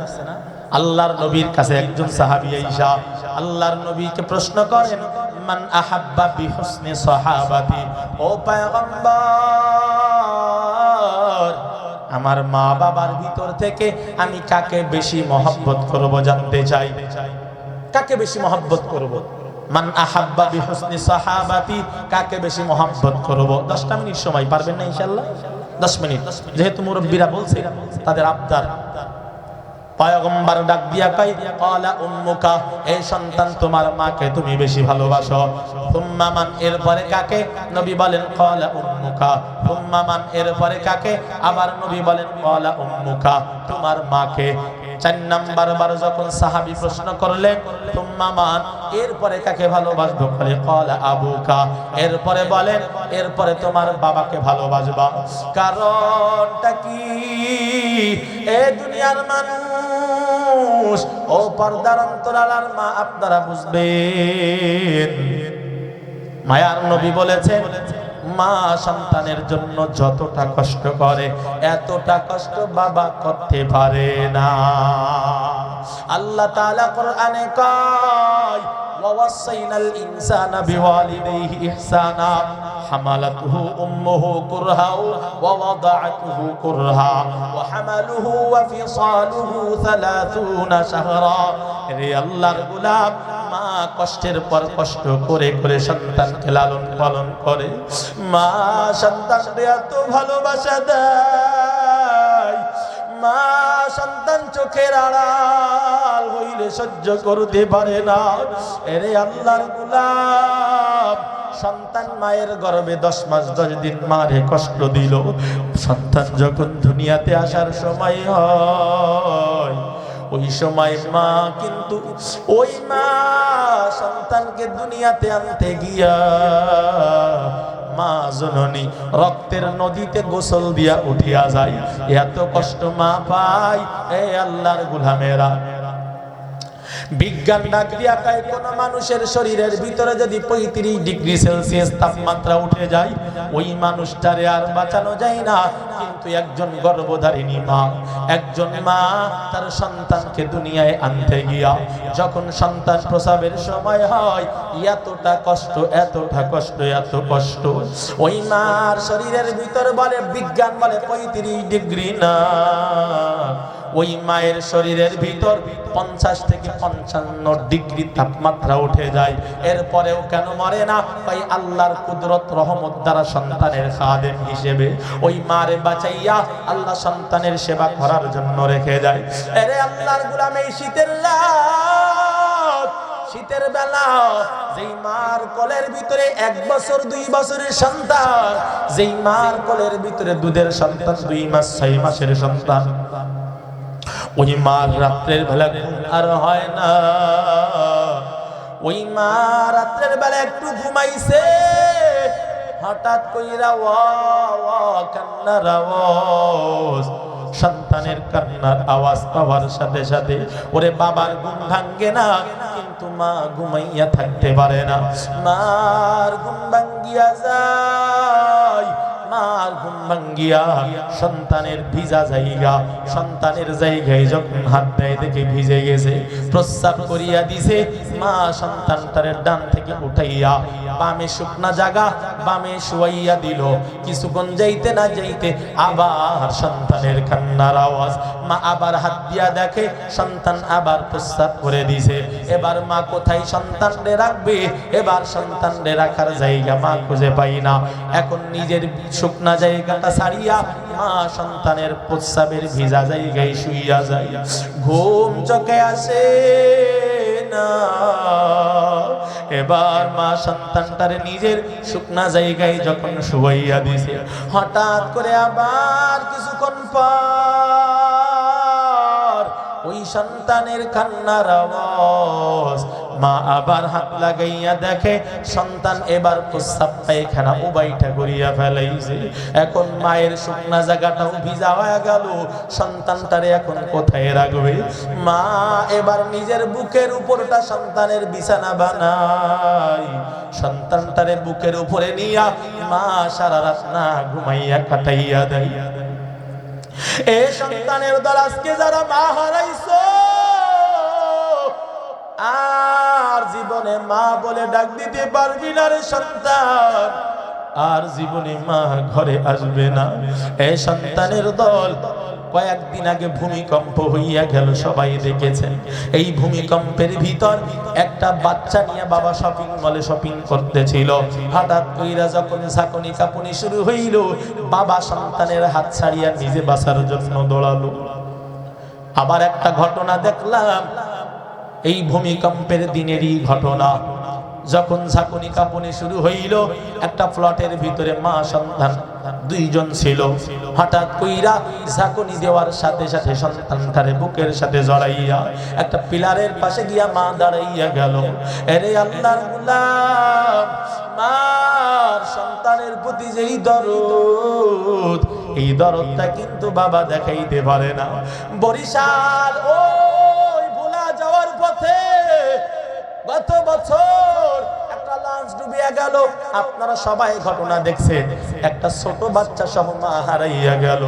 আল্লাহর নবীর কাছে একজন সাহাবী আয়েশা আল্লাহর নবীকে প্রশ্ন করেন, মান আহাব্বা বিহুসনি সাহাবাতি, ও পয়গম্বর, আমার মা বাবার ভিতর থেকে আমি কাকে বেশি মহব্বত করব জানতে চাই। কাকে বেশি মহব্বত করব? মান আহাব্বা বিহুসনি সাহাবাতি, কাকে বেশি মহব্বত করব? 10টা মিনিট সময়, পারবেন না ইনশাআল্লাহ? 10 মিনিট, যেহেতু মুরব্বীরা বলছে তাদের আবদার। পয়গম্বর ডাক দিয়া কয়, ক্বালা উম্মুকা, এই সন্তান তোমার মাকে তুমি বেশি ভালোবাসো। সুম্মা মান, এরপরে কাকে? নবী বলেন ক্বালা উম্মুকা। সুম্মা মান, এরপরে কাকে? আবার নবী বলেন ক্বালা উম্মুকা, তোমার মাকে। 4 নাম্বার বার যখন সাহাবী প্রশ্ন করলেন, সুম্মা মান, এরপরে কাকে ভালোবাসবো? বলে ক্বালা আবুকা। এরপরে বলেন, এরপরে তোমার বাবাকে ভালোবাসবা। কারণটা কি? এ দুনিয়ার মানুষ, ও পর্দার অন্তরালার মা, আপনারা বুঝবেন। মায়ার নবী বলেছেন, মা সন্তানের জন্য যতটা কষ্ট করে, এতটা কষ্ট বাবা করতে পারে না। আল্লাহ তাআলা কোরআনে কয়, ওয়াসাইনাল ইনসানা বিওয়ালিদাইহি ইহসানা হামালাতুহু উম্মুহু কুরহা ওয়া ওয়াদাআতুহু কুরহা ওয়া হামালুহু ওয়া ফিসালুহু 30 শাহরা। রে আল্লাহর গোলাম, মা কষ্টের পর কষ্ট করে করে সন্তানকে লালন পালন করে। মা সন্তানকে এত ভালোবাসা দেয়, মা সন্তান চোখের আড়াল হইলে সহ্য করতে পারে না। এরে আল্লাহর গোলাম, সন্তান মায়ের গর্ভে 10 মাস 10 দিন মারে কষ্ট দিল। সন্তান যখন দুনিয়াতে আসার সময় হয়, ওই সময় মা কিন্তু ওই মা সন্তানকে দুনিয়াতে আনতে গিয়া মা জননী রক্তের নদীতে গোসল দিয়া উঠিয়া যায়, এত কষ্ট মা পায়। এ আল্লাহর গোলামেরা, বিজ্ঞান ডাক দিয়া কয় কোন মানুষের শরীরের ভিতরে যদি 35 ডিগ্রি সেলসিয়াস তাপমাত্রা উঠে যায়, ওই মানুষটারে আর বাঁচানো যায় না। কিন্তু একজন গর্ভধারিণী মা, একজন মা তার সন্তানকে দুনিয়ায় আনতে গিয়া যখন সন্তান প্রসবের সময় হয়, এতটা কষ্ট, এতটা কষ্ট, এত কষ্ট, ওই মার শরীরের ভিতর বলে বিজ্ঞান বলে 35 ডিগ্রি না, ওই মায়ের শরীরের ভিতর 50 থেকে 55 ডিগ্রি তাপমাত্রা উঠে যায়। এরপরেও কেন মরে না? তাই আল্লাহর কুদরত রহমত দ্বারা সন্তানের খাদেম হিসেবে ওই মারে বাঁচাইয়া আল্লাহ সন্তানের সেবা করার জন্য রেখে যায়। আরে আল্লাহর গোলাম, এই শীতের রাত, শীতের বেলা যেই মার কোলের ভিতরে 1 বছর 2 বছরের সন্তান, যেই মার কোলের ভিতরে দুধের সন্তান 2 মাস 6 মাসের সন্তান, ওই মার রাত্রের বেলা ঘুম আর হয় না। ওই মা রাত্রের বেলা একটু ঘুমাইছে, হঠাৎ কইরা ওয়া ওয়া কান্নার আওয়াজ, সন্তানের কান্নার আওয়াজ পাওয়ার সাথে সাথে ওরে বাবার ঘুম ভাঙ্গে না, কিন্তু মা ঘুমাইয়া থাকতে পারে না। মার ঘুম ভাঙ্গিয়া যায়, মার ঘুম ভাঙ্গিয়া সন্তানের ভিজা জায়গা, সন্তানের জায়গায় যখন হাত দেয় দেখে ভিজে গেছে, প্রস্রাব করিয়া দিছে। মা সন্তানটারে ডান থেকে উঠাইয়া বামে শুকনা জায়গা বামে শুয়াইয়া দিল। কিছুক্ষণ যাইতে না যাইতে আবার সন্তানের কান্নার আওয়াজ। মা আবার হাত দিয়া দেখে সন্তান আবার প্রস্রাব করে দিছে। এবার মা কোথায় সন্তানরে রাখবে? এবার সন্তানরে রাখার জায়গা মা খুঁজে পাই না। এখন নিজের শুকনা জায়গাটা ছাড়িয়া মা সন্তানের প্রস্রাবের ভিজা জায়গায় শুইয়া যায়। ঘুম চোখে আসে না। এবার মা সন্তানটারে নিজের শুকনা জায়গায় যখন শুয়াইয়া দিছে, হঠাৎ করে আবার কিছুক্ষণ পর ওই সন্তানের কান্নার আওয়াজ। মা আবার হাত লাগাইয়া দেখে সন্তান এবার প্রস্রাব পায়খানা উবাইটা করিয়া ফেলাইছে। এখন মায়ের শুকনা জায়গাটাও ভিজা হয়ে গেল। সন্তানটারে এখন কোথায় রাখবে? মা এবার নিজের বুকের উপরটা সন্তানের বিছানা বানায়, সন্তানটারে বুকের উপরে নিয়া মা সারা রাত না ঘুমাইয়া কাটাইয়া দেয়। এ সন্তানের দল আজকে যারা মা হারাইছো, আর জীবনে মা বলে ডাক দিতে পারবি না রে সন্তান, আর জীবনে মা ঘরে আসবে না। এই সন্তানের দল কয়েকদিন আগে ভূমিকম্প হইয়া গেল, সবাই দেখেছেন। এই ভূমিকম্পের ভিতর একটা বাচ্চা নিয়ে বাবা শপিং মলে শপিং করতেছিল। হঠাৎ কইরা যখন ঝাঁকুনি কাঁপুনি শুরু হইল, বাবা সন্তানের হাত ছাড়িয়া নিজে বাঁচার জন্য দৌড়ালো। আবার একটা ঘটনা দেখলাম, এই ভূমিকম্পের দিনেরই ঘটনা। যখন ঝাঁকুনি কাঁপুনি শুরু হইল, একটা ফ্ল্যাটের ভিতরে মা সন্তান 2 জন ছিল। হঠাৎ কইরা ঝাঁকুনি দেওয়ার সাথে সাথে সন্তানটারে বুকের সাথে জড়াইয়া একটা পিলারের পাশে গিয়া মা দাঁড়াইয়া গেল। আরে আল্লাহর গোলাম, মার সন্তানের প্রতি যেই দরদ, এই দরদটা কিন্তু বাবা দেখাইতে পারে না। বরিশাল ওই ভোলা যাওয়ার পথে গত বছর একটা লঞ্চ ডুবিয়া গেল। আপনারা সবাই ঘটনা দেখছেন। একটা ছোট বাচ্চা সহ মা হারাইয়া গেল।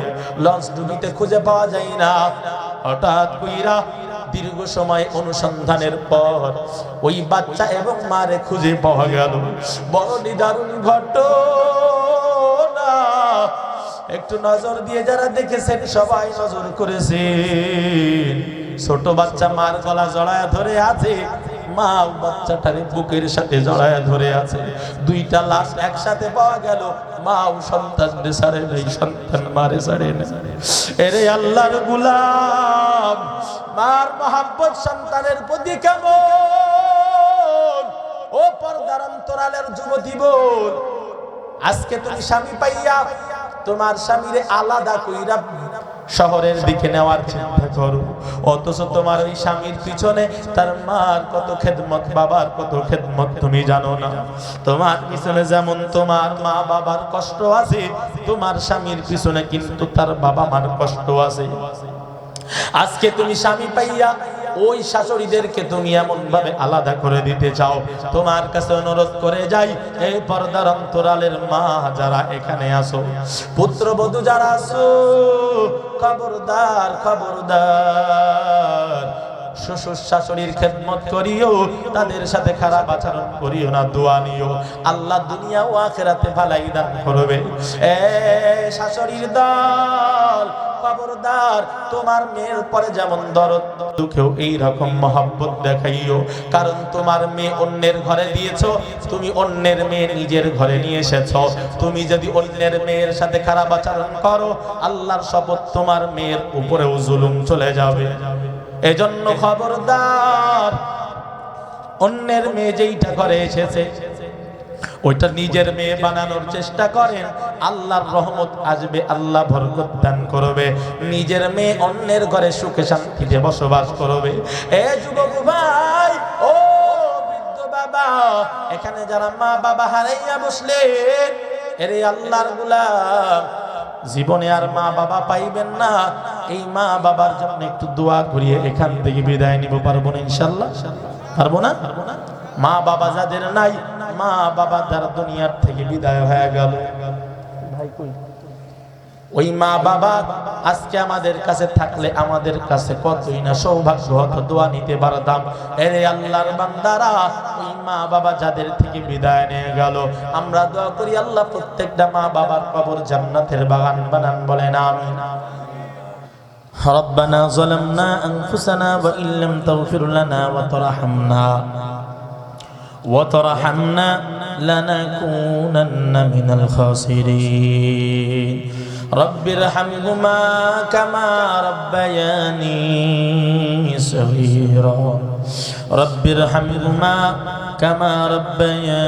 লঞ্চ ডুবিতে খুঁজে পাওয়া যায় না। হঠাৎ কইরা দীর্ঘ সময় অনুসন্ধানের পর ওই বাচ্চা এবং মারে খুঁজে পাওয়া গেল। বড় নিদারুণ ঘটনা। একটু নজর দিয়ে যারা দেখেছেন সবাই নজর করেছেন। ছোট বাচ্চা মার গলা জড়ায় ধরে আছে, মা বাচ্চাটারে বুকের সাথে জড়ায় ধরে আছে। 2টা লাশ একসাথে পাওয়া গেল। মাও সন্তানরে ছাড়ে নাই, সন্তান মারে ছাড়ে না। এরে আল্লাহর গোলাম, মার মহব্বত সন্তানের প্রতি কেমন? ও পর্দার অন্তরালের যুবতী বোন, আজকে তুমি স্বামী পাইয়া তোমার স্বামীরে আলাদা কইরা শহরের দিকে নেওয়ার চিন্তা করো, অথচ তোমার ওই স্বামীর পিছনে তার মার কত খেদমত, বাবার কত খেদমত তুমি জানো না। তোমার পিছনে যেমন তোমার মা বাবার কষ্ট আছে, তোমার স্বামীর পিছনে কিন্তু তার বাবা মার কষ্ট আছে। আজকে তুমি স্বামী পাইয়া ওই শাশুড়িদেরকে তুমি এমন ভাবে আলাদা করে দিতে চাও। তোমার কাছে অনুরোধ করে যাই, এই পর্দার অন্তরালের মা যারা এখানে আসো, পুত্রবধূ যারা আসো, খবরদার খবরদার, শ্বশুর শাশুড়ির খেদমত করিও, তাদের সাথে খারাপ আচরণ করিও না, দোয়া নিও, আল্লাহ দুনিয়া ও আখিরাতে ভালাই দান করবে। এ শাশুড়ির দল, খবরদার, তোমার মেয়ের পরে যেমন দরদ দুঃখেও এই রকম মহব্বত দেখাইও। কারণ তোমার মেয়ে অন্যের ঘরে দিয়েছো, তুমি অন্যের মেয়ে নিজের ঘরে নিয়ে এসেছো। তুমি যদি অন্যের মেয়ের সাথে খারাপ আচরণ করো, আল্লাহর শপথ তোমার মেয়ের উপরেও জুলুম চলে যাবে। এজন্য খবরদার, অন্যের মেয়ে যেইটা করে এসেছে ওইটা নিজের মেয়ে বানানোর চেষ্টা করেন, আল্লাহর রহমত আসবে, আল্লাহ বরকত দান করবে। নিজের মেয়ে অন্যের ঘরে সুখে শান্তিতে বসবাস করবে। এ যুবক ভাই, ও বৃদ্ধ বাবা, এখানে যারা মা বাবা হারাইয়া বসলেন, এরে আল্লাহর গোলাম, জীবনে আর মা বাবা পাইবেন না, এই মা বাবার জন্য একটু দোয়া করিয়ে এখান থেকে বিদায় নিব। পারবো না ইনশাআল্লাহ? পারবো না? মা বাবা যাদের নাই, মা বাবা যারা দুনিয়ার থেকে বিদায় হয়ে গেল, ওই মা বাবা আজকে আমাদের কাছে থাকলে আমাদের কাছে কতই না সৌভাগ্য হতো, দোয়া নিতে পারতাম। এরে আল্লাহর বান্দারা, ওই মা বাবা যাদের থেকে বিদায় নিয়ে গেল, আমরা দোয়া করি আল্লাহ প্রত্যেকটা মা বাবার কবর জান্নাতের বাগান বানান, বলেন আমিন। ربنا ظلمنا أنفسنا وإن لم تغفر لنا وترحمنا لنكونن من الخاسرين رب ارحمهما كما ربياني صغيرا رب ارحمهما كما ربياني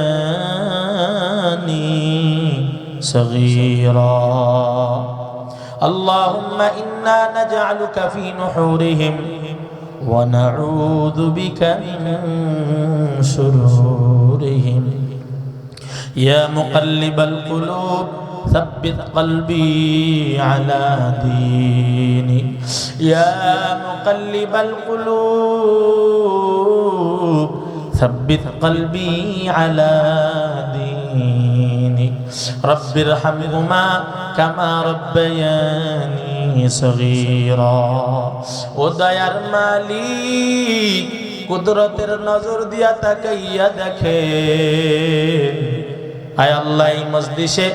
صغيرا اللهم إنا نجعلك في نحورهم ونعوذ بك من شرورهم يا مقلب القلوب ثبت قلبي على دينك يا مقلب القلوب ثبت قلبي على دينك رب ارحمهما كما ربياني صغيرا ও দয়ার মালিক কুদরতের নজর দিয়া তাকাইয়া দেখেন আয় আল্লাহ এই মজলিসে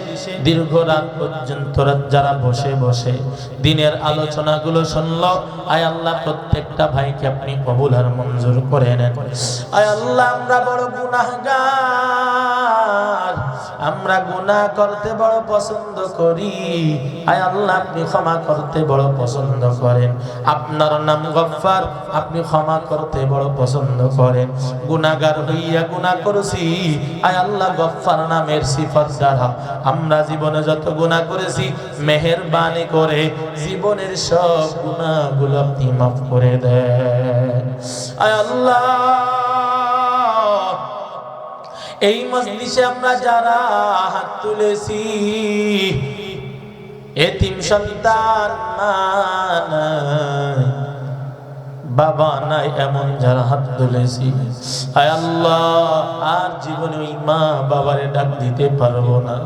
দীর্ঘ রাত পর্যন্ত যারা বসে বসে দিনের আলোচনাগুলো শুনলো আয় আল্লাহ প্রত্যেকটা ভাইকে আপনি কবুল আর মঞ্জুর করে নেন আয় আল্লাহ আমরা বড় গুনাহগার আমরা গুনাহ করতে বড় পছন্দ করি আয় আল্লাহ আপনি ক্ষমা করতে বড় পছন্দ করেন আপনার নাম গফফার আপনি ক্ষমা করতে বড় পছন্দ করেন গুনাহগার হইয়া গুনাহ করছি আয় আল্লাহ গফফার নামের সিফাত দ্বারা আমরা জীবনে যত গুনাহ করেছি মেহেরবানি করে জীবনের সব গুনাহগুলো আপনি মাফ করে দেন আয় আল্লাহ এই মজলিসে আমরা যারা হাত তুলেছি এতিম সন্তান মা নাই বাবা নাই এমন যারা হাত তুলেছি আয় আল্লাহ আর জীবনে ওই মা বাবারে ডাক দিতে পারবো না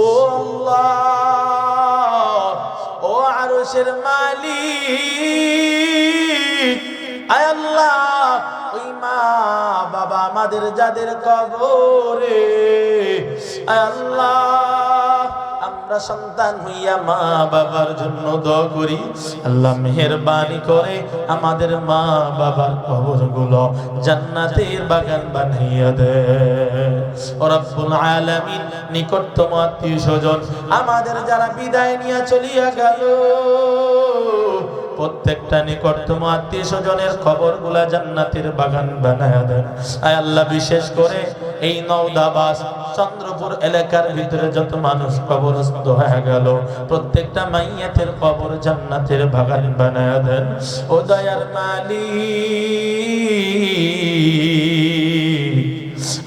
ও আল্লাহ ও আরশের মালিক আয় আল্লাহ ওই মা বাবা আমাদের যাদের কবরে আয় আল্লাহ আমরা সন্তান হইয়া মা বাবার জন্য দোয়া করি আল্লাহ মেহেরবানি করে আমাদের মা বাবার কবরগুলো জান্নাতের বাগান বানাইয়া দেন ও রব্বুল আলামিন নিকটতম আত্মীয়স্বজন আমাদের যারা বিদায় নিয়ে চলিয়া গেল প্রত্যেকটা নিকটতম আত্মীয়স্বজনের কবরগুলা জান্নাতের বাগান বানায়া দেন আয় আল্লাহ বিশেষ করে এই নওদাবাস চন্দ্রপুর এলাকার ভিতরে যত মানুষ কবরস্থ হয়ে গেল প্রত্যেকটা মাইয়াতের কবর জান্নাতের বাগান বানায় দেন ও দয়ার মালিক।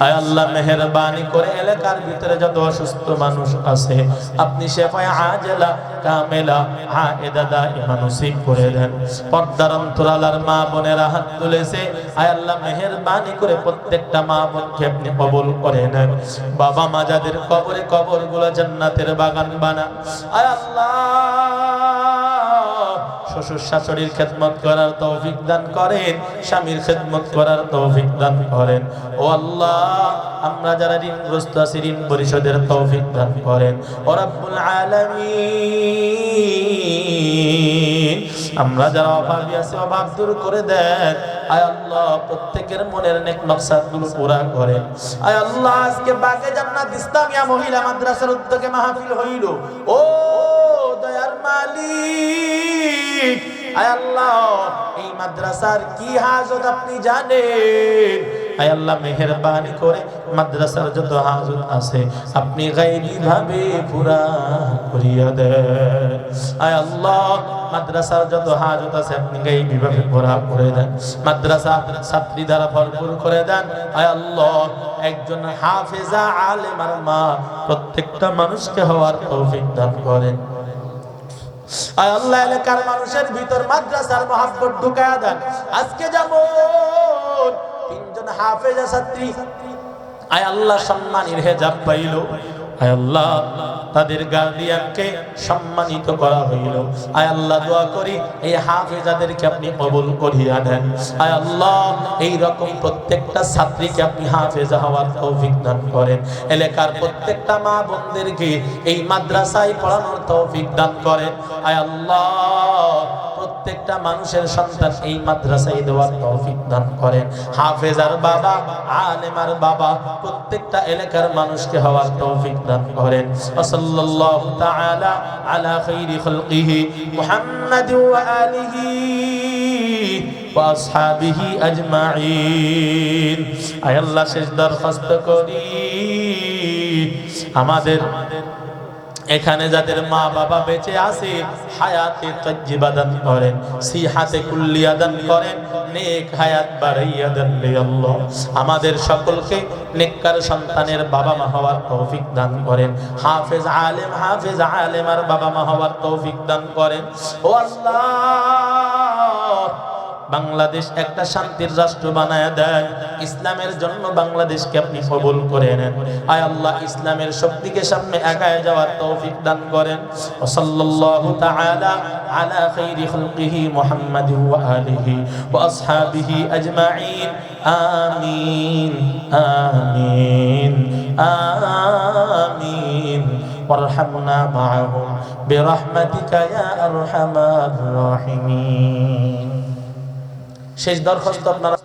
আয় আল্লাহ মেহেরবানি করে এলাকার ভিতরে যত অসুস্থ মানুষ আছে আপনি শেফায়ে আজেলা কামেলা আয়েদা দাইমা নসিব করে দেন। পর্দার অন্তরালার মা বোনেরা হাত তুলেছে, আয় আল্লাহ মেহেরবানি করে প্রত্যেকটা মা বোনকে আপনি কবুল করে নেন। বাবা মা যাদের কবরে কবরগুলো জান্নাতের বাগান বানা, আয় আল্লাহ শ্বশুর শাশুড়ির খেদমত করার তৌফিক দান করেন, স্বামীর খেদমত করার তৌফিক দান করেন। ও আল্লাহ আমরা যারা ঋণগ্রস্ত আছি ঋণ পরিশোধের তৌফিক দান করেন। ও রব্বুল আলামিন আমরা যারা অভাবী আছি অভাব দূর করে দেন। আয় আল্লাহ প্রত্যেকের মনের নেক মাকসাদগুলো পুরা করেন। আয় আল্লাহ আজকে বাগে জান্নাত ইসলামিয়া মহিলা মাদ্রাসার উদ্যোগে মাহফিল হইল, ও দয়ার মালিক আয় আল্লাহ এই মাদ্রাসার কি হাজত আপনি জানেন। আয় আল্লাহ মেহেরবানি করে মাদ্রাসার যত হাজত আছে আপনি গায়বী ভাবে পুরা করিয়া দেন। আয় আল্লাহ মাদ্রাসার যত হাজত আছে আপনি গায়বী ভাবে পুরা করে দেন। মাদ্রাসা ছাত্রী দ্বারা ভরপুর করে দেন। আয় আল্লাহ একজন হাফেজা আলেমার মা প্রত্যেকটা মানুষকে হওয়ার তৌফিক দান করেন। আয় আল্লাহ এলাকার মানুষের ভিতর মাদ্রাসার মহব্বত ঢুকায়া দেন। আজকে যেমন তিনজন হাফেজা ছাত্রী আয় আল্লাহ সম্মানের হেজাব পাইল, আয় আল্লাহ তাদের গার্ডিয়ানকে সম্মানিত করা হইল। আয় আল্লাহ দোয়া করি এই হাফেজাদেরকে আপনি কবুল করিয়া নেন। আয় আল্লাহ এই রকম প্রত্যেকটা ছাত্রীকে আপনি হাফেজা হওয়ার তৌফিক দান করেন। এলাকার প্রত্যেকটা মা বোনদেরকে এই মাদ্রাসায় পড়ানোর তৌফিক দান করেন। আয় আল্লাহ প্রত্যেকটা মানুষের সন্তান এই মাদ্রাসায় দেওয়ার তৌফিক দান করেন। হাফেজার বাবা আলেমার বাবা প্রত্যেকটা এলাকার মানুষকে হওয়ার তৌফিক দান করেন। সাল্লাল্লাহু তাআলা আলা খাইরি খালকিহি মুহাম্মাদ ওয়া আলিহি ওয়া আসহাবিহি আজমাইন। আয় আল্লাহ শেষ দরখাস্ত করি আমাদের এখানে যাদের মা বাবা বেঁচে আছে হায়াতে তাজ্জিবা দান করেন, সিহাতে কুল্লিয়া দান করেন, নেক হায়াত বাড়াইয়া দেন রে আল্লাহ। আমাদের সকলকে নেককার সন্তানের বাবা মা হওয়ার তৌফিক দান করেন। হাফেজ আলেমার বাবা মা হওয়ার তৌফিক দান করেন। ও আল্লাহ বাংলাদেশ একটা শান্তির রাষ্ট্র বানায়া দেন। ইসলামের জন্য বাংলাদেশকে আপনি কবুল করে নেন। আয় আল্লাহ ইসলামের শক্তিকে সামনে এগিয়ে যাওয়ার তৌফিক দান করেন। সাল্লাল্লাহু তাআলা আলা খাইরি খালকিহি মুহাম্মাদ ওয়া আলিহি ওয়া আসহাবিহি আজমাইন। আমিন আমিন আমিন। ওয়ারহামনা মাআহুম বিরহমাতিকা ইয়া আরহামার রাহিমিন। শেষ দরখাস্ত আপনারা